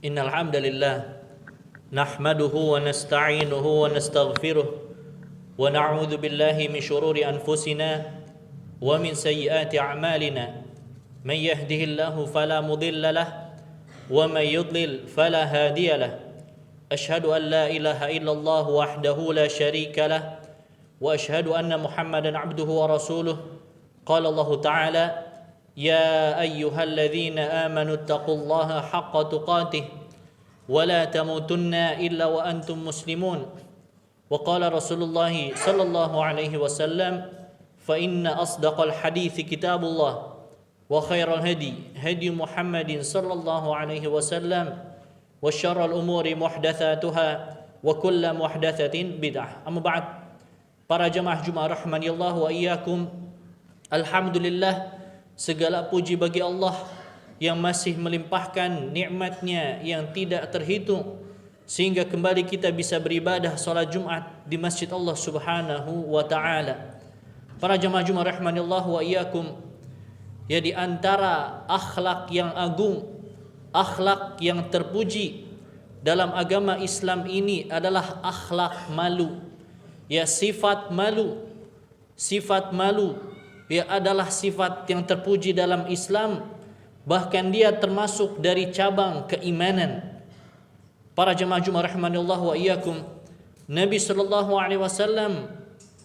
Innal hamdalillah nahmaduhu wa nasta'inuhu wa nastaghfiruh wa na'udzu billahi min shururi anfusina wa min sayyiati a'malina may yahdihillahu fala mudilla lahu wa may yudlil fala hadiya lahu ashhadu an la ilaha illallah wahdahu la syarika lahu wa ashhadu anna Muhammadan 'abduhu wa rasuluh qala Allah ta'ala يا أيها الذين آمنوا اتقوا الله حق تقاته ولا تموتن إلا وأنتم مسلمون وقال رسول الله صلى الله عليه وسلم فإن أصدق الحديث كتاب الله وخير الهدي هدي محمد صلى الله عليه وسلم وشر الأمور محدثاتها وكل محدثة بدعة أما بعد para jemaah Jumat rahmani Allah wa iyyakum. Alhamdulillah, segala puji bagi Allah yang masih melimpahkan nikmat-Nya yang tidak terhitung sehingga kembali kita bisa beribadah salat Jumat di Masjid Allah Subhanahu wa taala. Para jemaah Jumat rahimanillah wa iyyakum, ya di antara akhlak yang agung, akhlak yang terpuji dalam agama Islam ini adalah akhlak malu. Ya, sifat malu. Sifat malu ya adalah sifat yang terpuji dalam Islam, bahkan dia termasuk dari cabang keimanan. Para jemaah Jumat rahimanillah wa iyyakum, Nabi sallallahu alaihi wasallam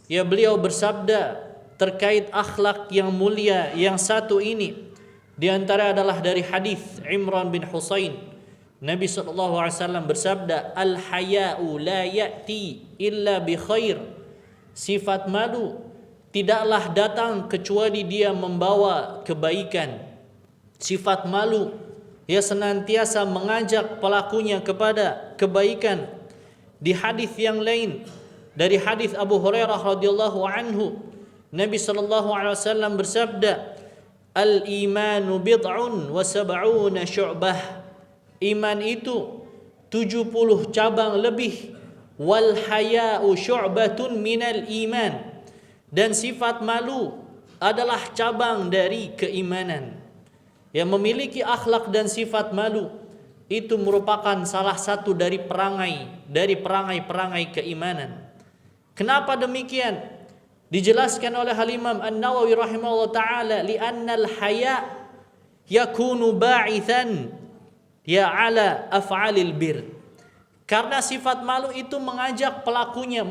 ya beliau bersabda terkait akhlak yang mulia yang satu ini, di antara adalah dari hadis Imran bin Husain. Nabi sallallahu alaihi wasallam bersabda, al haya'u la ya'ti illa bi khair. Sifat malu tidaklah datang kecuali dia membawa kebaikan. Sifat malu ia senantiasa mengajak pelakunya kepada kebaikan. Di hadis yang lain dari hadis Abu Hurairah radhiyallahu anhu, Nabi sallallahu alaihi wasallam bersabda, al-imanu bid'un wa sab'una syu'bah. Iman itu 70 cabang lebih. Wal haya'u syu'batun minal iman. Dan sifat malu adalah cabang dari keimanan. Yang memiliki akhlak dan sifat malu itu merupakan salah satu dari perangai-perangai keimanan. Kenapa demikian? Dijelaskan oleh Al-Imam An-Nawawi rahimahullah ta'ala, li'annal haya' yakunu ba'ithan ya ala af'alil bir. Karena sifat malu itu mengajak pelakunya,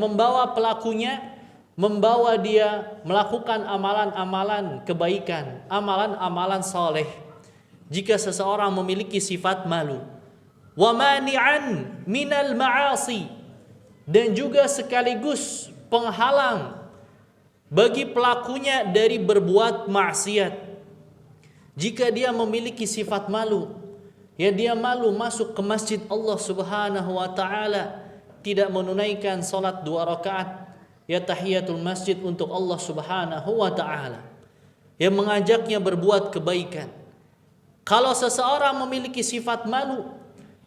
membawa dia melakukan amalan-amalan kebaikan, amalan-amalan saleh. Jika seseorang memiliki sifat malu, wa mani'an minal ma'asi, dan juga sekaligus penghalang bagi pelakunya dari berbuat maksiat. Jika dia memiliki sifat malu, ya dia malu masuk ke masjid Allah Subhanahu wa taala, tidak menunaikan salat 2 rakaat ya tahiyatul masjid untuk Allah Subhanahu wa taala, yang mengajaknya berbuat kebaikan. Kalau seseorang memiliki sifat malu,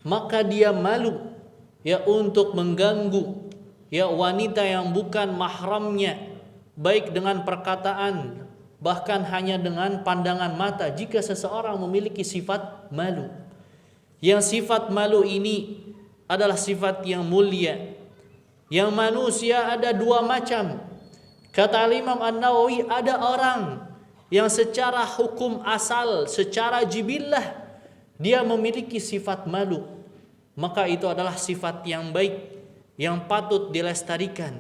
maka dia malu ya untuk mengganggu ya wanita yang bukan mahramnya, baik dengan perkataan bahkan hanya dengan pandangan mata, jika seseorang memiliki sifat malu. Yang sifat malu ini adalah sifat yang mulia. Yang manusia ada 2 macam. Kata Imam An-Nawawi, ada orang yang secara hukum asal, secara jibillah dia memiliki sifat malu, maka itu adalah sifat yang baik yang patut dilestarikan.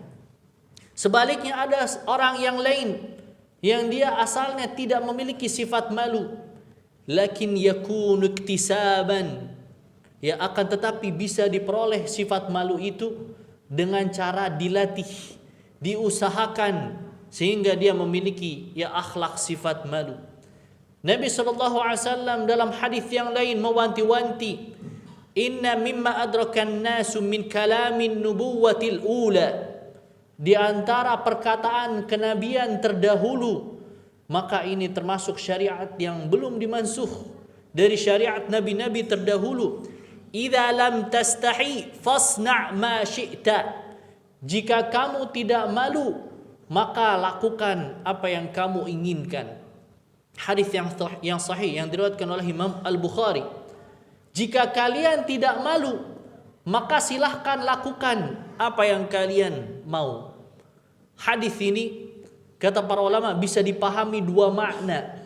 Sebaliknya ada orang yang lain yang dia asalnya tidak memiliki sifat malu, lakin yakunu iktisaban, ya akan tetapi bisa diperoleh sifat malu itu dengan cara dilatih, diusahakan sehingga dia memiliki ya akhlak sifat malu. Nabi sallallahu alaihi wasallam dalam hadis yang lain mewanti-wanti, inna mimma adrakan nasu min kalamin nubuwatil ula, di antara perkataan kenabian terdahulu, maka ini termasuk syariat yang belum dimansuh dari syariat nabi-nabi terdahulu. Idza lam tastahi fasna' ma syi'ta. Jika kamu tidak malu, maka lakukan apa yang kamu inginkan. Hadis yang sahih yang diriwayatkan oleh Imam Al-Bukhari. Jika kalian tidak malu, maka silahkan lakukan apa yang kalian mau. Hadis ini kata para ulama bisa dipahami dua makna.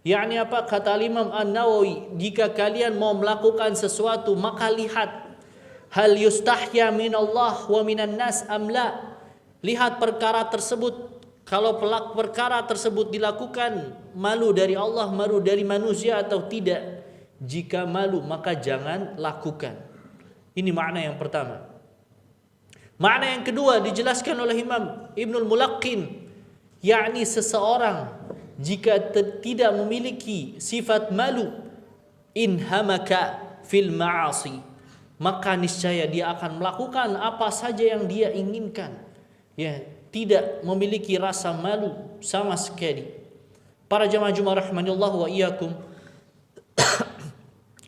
Yakni apa? Kata Imam An-Nawawi, jika kalian mau melakukan sesuatu maka lihat hal yustahya minallah wa minan nas am la. Lihat perkara tersebut. Kalau perkara tersebut dilakukan malu dari Allah, malu dari manusia atau tidak. Jika malu maka jangan lakukan. Ini makna yang pertama. Makna yang kedua dijelaskan oleh Imam Ibnul Mulaqqin, yakni seseorang jika tidak memiliki sifat malu, inhamaka fil ma'asi, maka niscaya dia akan melakukan apa saja yang dia inginkan. Ya, tidak memiliki rasa malu sama sekali. Para jamaah Jumat rahimanallahu wa iyyakum,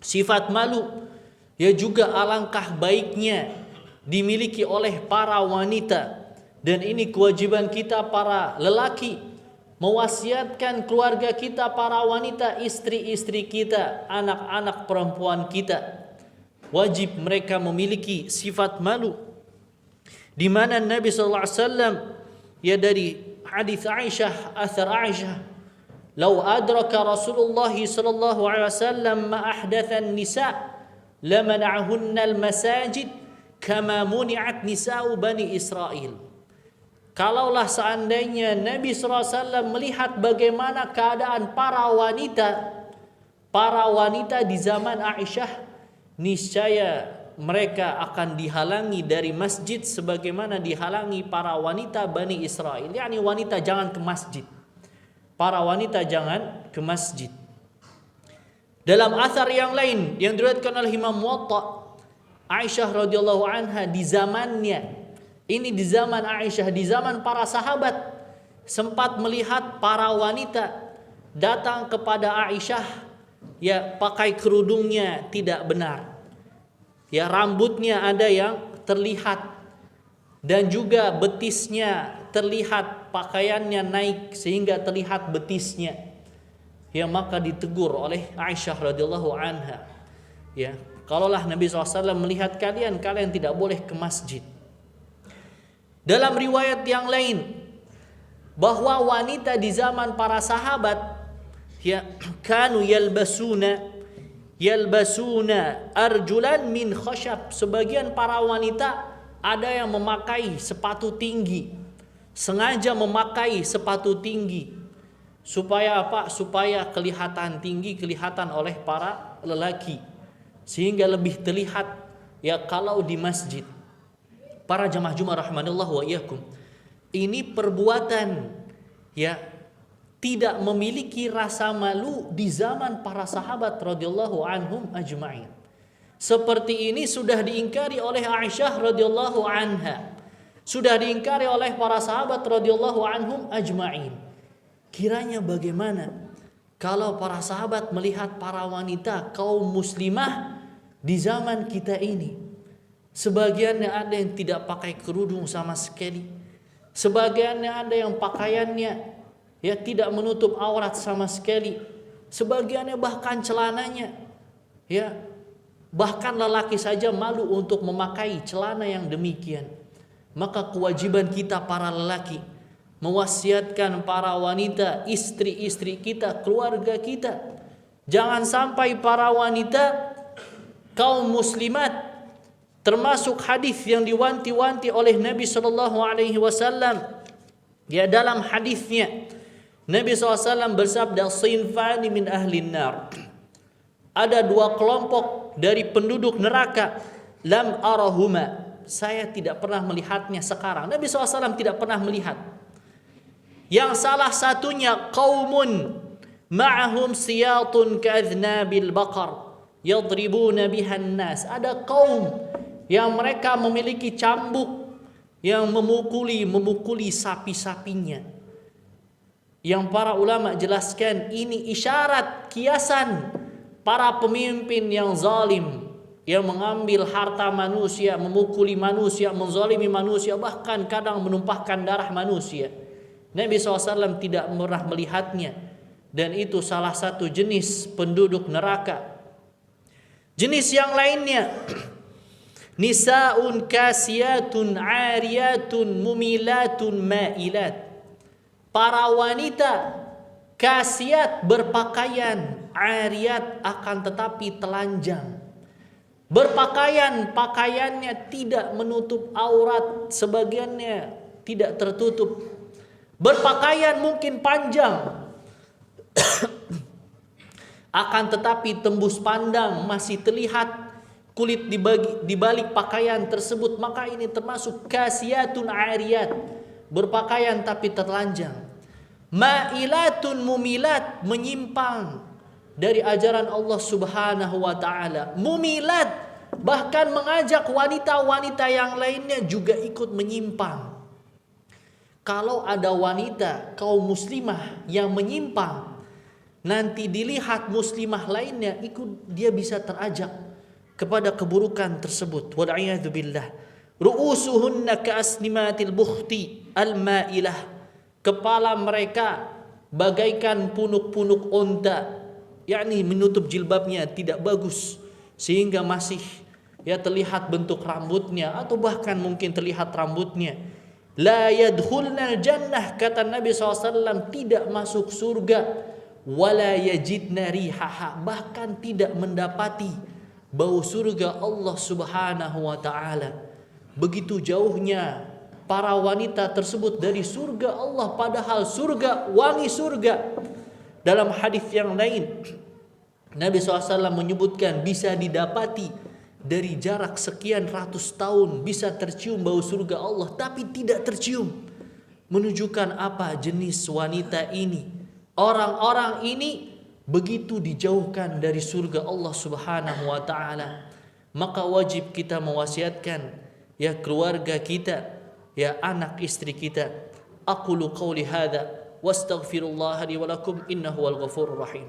sifat malu ya juga alangkah baiknya dimiliki oleh para wanita, dan ini kewajiban kita para lelaki mewasiatkan keluarga kita, para wanita, istri-istri kita, anak-anak perempuan kita, wajib mereka memiliki sifat malu. Di mana Nabi sallallahu alaihi wasallam ya dari hadis Aisyah, athar Aisyah, "Lau adraka Rasulullah sallallahu alaihi wasallam ma ahdatha an-nisa lamana'ahunna al-masajid kama muni'at nisa'u Bani Israel." Kalaulah seandainya Nabi SAW melihat bagaimana keadaan para wanita di zaman Aisyah, niscaya mereka akan dihalangi dari masjid sebagaimana dihalangi para wanita Bani Israel. Yani wanita jangan ke masjid. Para wanita jangan ke masjid. Dalam athar yang lain yang diriwayatkan oleh Imam Muwatta, Aisyah radhiyallahu anha di zamannya, ini di zaman Aisyah, di zaman para sahabat, sempat melihat para wanita datang kepada Aisyah, ya pakai kerudungnya tidak benar, ya rambutnya ada yang terlihat, dan juga betisnya terlihat, pakaiannya naik sehingga terlihat betisnya. Ya maka ditegur oleh Aisyah radhiyallahu anha. Ya, kalaulah Nabi SAW melihat kalian tidak boleh ke masjid. Dalam riwayat yang lain bahwa wanita di zaman para sahabat ya kanu yalbasuna arjulan min khashab. Sebagian para wanita ada yang memakai sepatu tinggi, sengaja memakai sepatu tinggi supaya apa? Supaya kelihatan tinggi, kelihatan oleh para lelaki, sehingga lebih terlihat ya kalau di masjid. Para jamaah Jumat rahimanallahu wa iyyakum, ini perbuatan ya tidak memiliki rasa malu di zaman para sahabat radhiyallahu anhum ajma'in. Seperti ini sudah diingkari oleh Aisyah radhiyallahu anha, sudah diingkari oleh para sahabat radhiyallahu anhum ajma'in. Kiranya bagaimana kalau para sahabat melihat para wanita kaum muslimah di zaman kita ini? Sebagiannya ada yang tidak pakai kerudung sama sekali, sebagiannya ada yang pakaiannya ya tidak menutup aurat sama sekali, sebagiannya bahkan celananya ya bahkan lelaki saja malu untuk memakai celana yang demikian. Maka kewajiban kita para lelaki mewasiatkan para wanita, istri-istri kita, keluarga kita, jangan sampai para wanita kaum muslimat, termasuk hadis yang diwanti-wanti oleh Nabi sallallahu alaihi wasallam. Ya dalam hadisnya Nabi SAW bersabda, "Sinfani min ahlin nar." Ada dua kelompok dari penduduk neraka, lam arahuma, saya tidak pernah melihatnya sekarang. Nabi SAW tidak pernah melihat. Yang salah satunya qaumun ma'ahum siyatun ka'adhnabil baqar yadribuna bihan nas. Ada kaum yang mereka memiliki cambuk yang memukuli sapi-sapinya. Yang para ulama jelaskan ini isyarat kiasan para pemimpin yang zalim, yang mengambil harta manusia, memukuli manusia, menzalimi manusia, bahkan kadang menumpahkan darah manusia. Nabi SAW tidak pernah melihatnya, dan itu salah satu jenis penduduk neraka. Jenis yang lainnya, nisaun kasiyatun ariyatun mumilatun mailat. Para wanita kasiat berpakaian, ariyat akan tetapi telanjang. Berpakaian, pakaiannya tidak menutup aurat, sebagiannya tidak tertutup. Berpakaian mungkin panjang, akan tetapi tembus pandang masih terlihat kulit di balik pakaian tersebut, maka ini termasuk kasiyatun ariyat, berpakaian tapi telanjang. Ma'ilatun mumilat, menyimpang dari ajaran Allah Subhanahu wa taala. Mumilat, bahkan mengajak wanita-wanita yang lainnya juga ikut menyimpang. Kalau ada wanita kaum muslimah yang menyimpang, nanti dilihat muslimah lainnya ikut, dia bisa terajak kepada keburukan tersebut. Wal'iyadu billah. Ru'usuhunna ka'asnimatil bukhti al-ma'ilah. Kepala mereka bagaikan punuk-punuk onta, yakni menutup jilbabnya tidak bagus sehingga masih terlihat bentuk rambutnya atau bahkan mungkin terlihat rambutnya. La yadkhulnal jannah, kata Nabi SAW, tidak masuk surga. Wala yajidna rihaha, bahkan tidak mendapati bau surga Allah Subhanahu wa taala. Begitu jauhnya para wanita tersebut dari surga Allah, padahal surga, wangi surga. Dalam hadis yang lain Nabi SAW menyebutkan bisa didapati dari jarak sekian ratus tahun, bisa tercium bau surga Allah tapi tidak tercium. Menunjukkan apa jenis wanita ini? Orang-orang ini begitu dijauhkan dari surga Allah Subhanahu wa taala. Maka wajib kita mewasiatkan keluarga kita, anak istri kita. Aqulu qawli hadza wastaghfirullah li wa lakum innahu wal ghafurur rahim.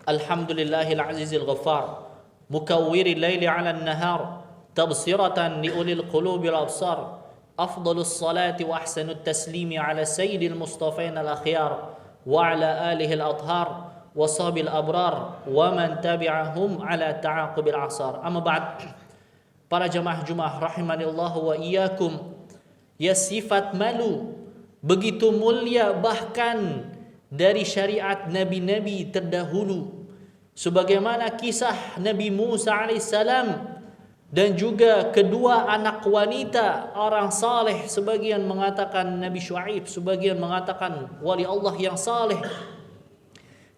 Alhamdulillahil azizil ghaffar, mukawwiril laili 'alan nahar, tabsiratan li ulil qulubil absar. Afdalus salati wa ahsanut taslimi ala sayyidil mustafain al akhyar wa ala alihi al athhar wa sahabil abrar wa man tabi'ahum ala ta'aqubil asar. Amma ba'd. Para jamaah Jumat rahimanillahu wa iyyakum, sifat malu begitu mulia bahkan dari syariat nabi-nabi terdahulu, sebagaimana kisah Nabi Musa alaihissalam dan juga kedua anak wanita orang saleh. Sebagian mengatakan Nabi Syuaib, sebagian mengatakan wali Allah yang saleh,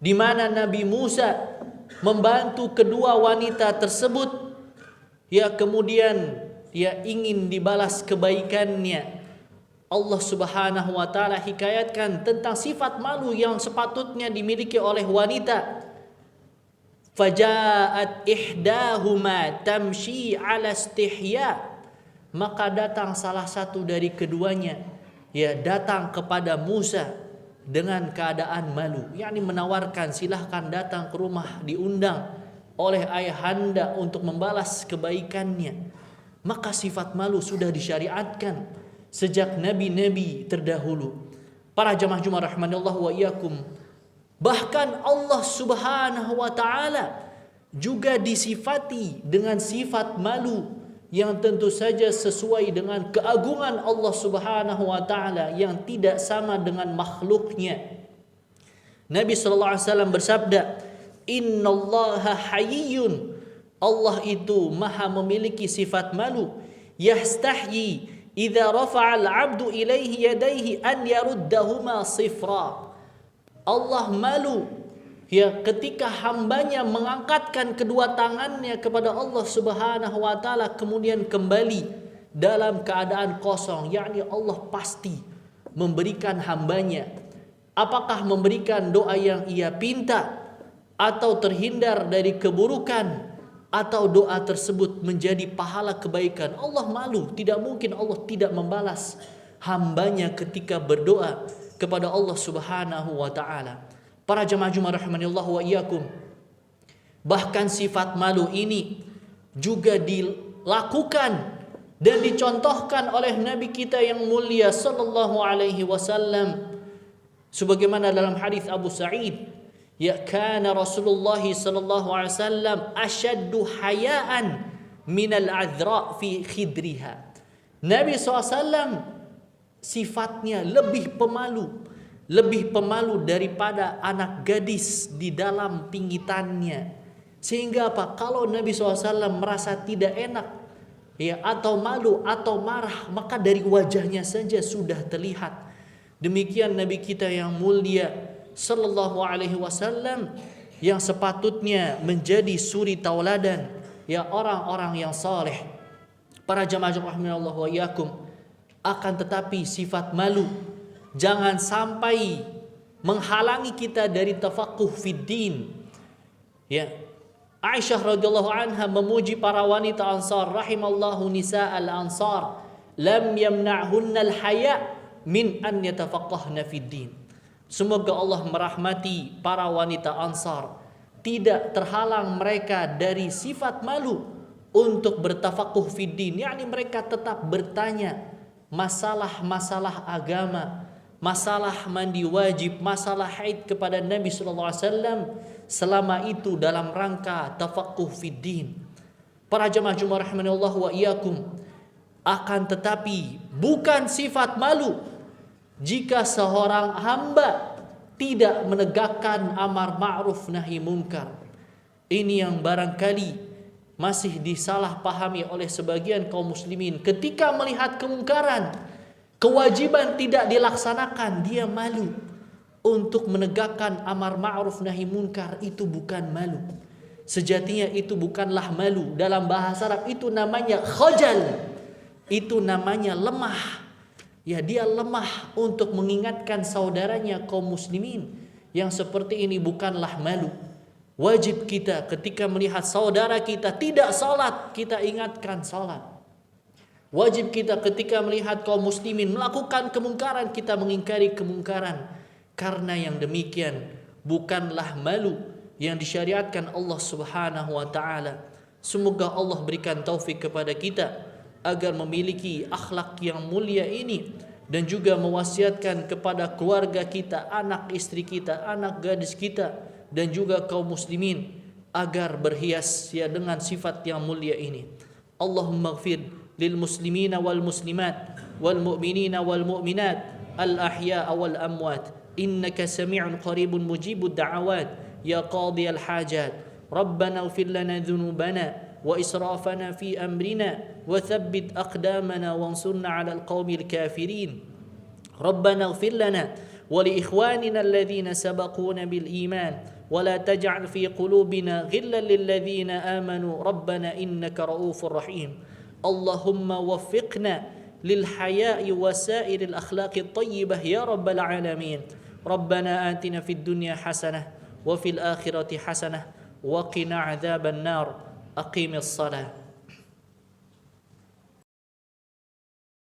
di mana Nabi Musa membantu kedua wanita tersebut, kemudian ingin dibalas kebaikannya. Allah Subhanahu wa taala hikayatkan tentang sifat malu yang sepatutnya dimiliki oleh wanita. Faja'at ihdahuma tamshi ala istihya, maka datang salah satu dari keduanya, datang kepada Musa dengan keadaan malu, yakni menawarkan silahkan datang ke rumah, diundang oleh ayahanda untuk membalas kebaikannya. Maka sifat malu sudah disyariatkan sejak nabi-nabi terdahulu. Para jamaah Jumat rahimanallahu wa iyyakum, bahkan Allah Subhanahu wa taala juga disifati dengan sifat malu yang tentu saja sesuai dengan keagungan Allah Subhanahu wa taala yang tidak sama dengan makhluknya. Nabi sallallahu alaihi wasallam bersabda, "Innallaha hayyun." Allah itu maha memiliki sifat malu. Yastahyi idza rafa'al 'abdu ilaihi yadayhi an yaruddahuma sifra. Allah malu ketika hambanya mengangkatkan kedua tangannya kepada Allah Subhanahu wa taala kemudian kembali dalam keadaan kosong, yakni Allah pasti memberikan hambanya, apakah memberikan doa yang ia pinta atau terhindar dari keburukan, atau doa tersebut menjadi pahala kebaikan. Allah malu, tidak mungkin Allah tidak membalas hambanya ketika berdoa kepada Allah Subhanahu wa taala. Para jamaah Jumat rahimanillahu wa iyyakum, Bahkan sifat malu ini juga dilakukan dan dicontohkan oleh Nabi kita yang mulia sallallahu alaihi wasallam, sebagaimana dalam hadis Abu Sa'id, ya kana Rasulullah sallallahu alaihi wasallam asyaddu hayaan minal azra fi khidriha. Nabi SAW sifatnya lebih pemalu daripada anak gadis di dalam pinggitannya. Sehingga apa? Kalau Nabi SAW merasa tidak enak, ya, atau malu atau marah, maka dari wajahnya saja sudah terlihat. Demikian Nabi kita yang mulia sallallahu alaihi wasallam yang sepatutnya menjadi suri tauladan, ya, orang-orang yang saleh. Para jamaah rahimanallah wa iyyakum, akan tetapi sifat malu jangan sampai menghalangi kita dari tafaqquh fid din. Ya, Aisyah radhiyallahu anha memuji para wanita Ansar, rahimallahu nisa'al Ansar, lam yamna'hunna al-haya' min an yatafaqqahna fid din. Semoga Allah merahmati para wanita Ansar, tidak terhalang mereka dari sifat malu untuk bertafaqquh fid din, yakni mereka tetap bertanya masalah-masalah agama, masalah mandi wajib, masalah haid kepada Nabi sallallahu alaihi wasallam, selama itu dalam rangka tafaqquh fid din. Para jamaah Jumat rahimanallah wa iyyakum, akan tetapi bukan sifat malu jika seorang hamba tidak menegakkan amar ma'ruf nahi munkar. Ini yang barangkali masih disalahpahami oleh sebagian kaum muslimin. Ketika melihat kemungkaran, kewajiban tidak dilaksanakan, dia malu untuk menegakkan amar ma'ruf nahi munkar. Itu bukan malu. Sejatinya itu bukanlah malu. Dalam bahasa Arab itu namanya khajal. Itu namanya lemah. Ya, dia lemah untuk mengingatkan saudaranya kaum muslimin. Yang seperti ini bukanlah malu. Wajib kita ketika melihat saudara kita tidak salat, kita ingatkan salat. Wajib kita ketika melihat kaum muslimin melakukan kemungkaran, kita mengingkari kemungkaran. Karena yang demikian bukanlah malu yang disyariatkan Allah Subhanahu wa taala. Semoga Allah berikan taufik kepada kita agar memiliki akhlak yang mulia ini, dan juga mewasiatkan kepada keluarga kita, anak istri kita, anak gadis kita, dan juga kaum muslimin agar berhias, ya, dengan sifat yang mulia ini. Allahumma ighfir lil muslimina wal muslimat wal mu'minina wal mu'minat al ahya'a wal amwat innaka sami'un qaribun mujibud da'awat ya qadi al hajat. Rabbana ighfir lana dhunubana wa israfana fi amrina wa thabbit aqdamana wansurna 'alal qaumil kafirin. Rabbana ighfir lana wa li ikhwanina alladhina sabaquna bil iman ولا تجعل في قلوبنا غلا للذين آمنوا ربنا إنك رؤوف رحيم. اللهم وفقنا للحياء وسائر الأخلاق الطيبة يا رب العالمين. ربنا آتنا في الدنيا حسنة وفي الآخرة حسنة وقنا عذاب النار. أقيم الصلاة.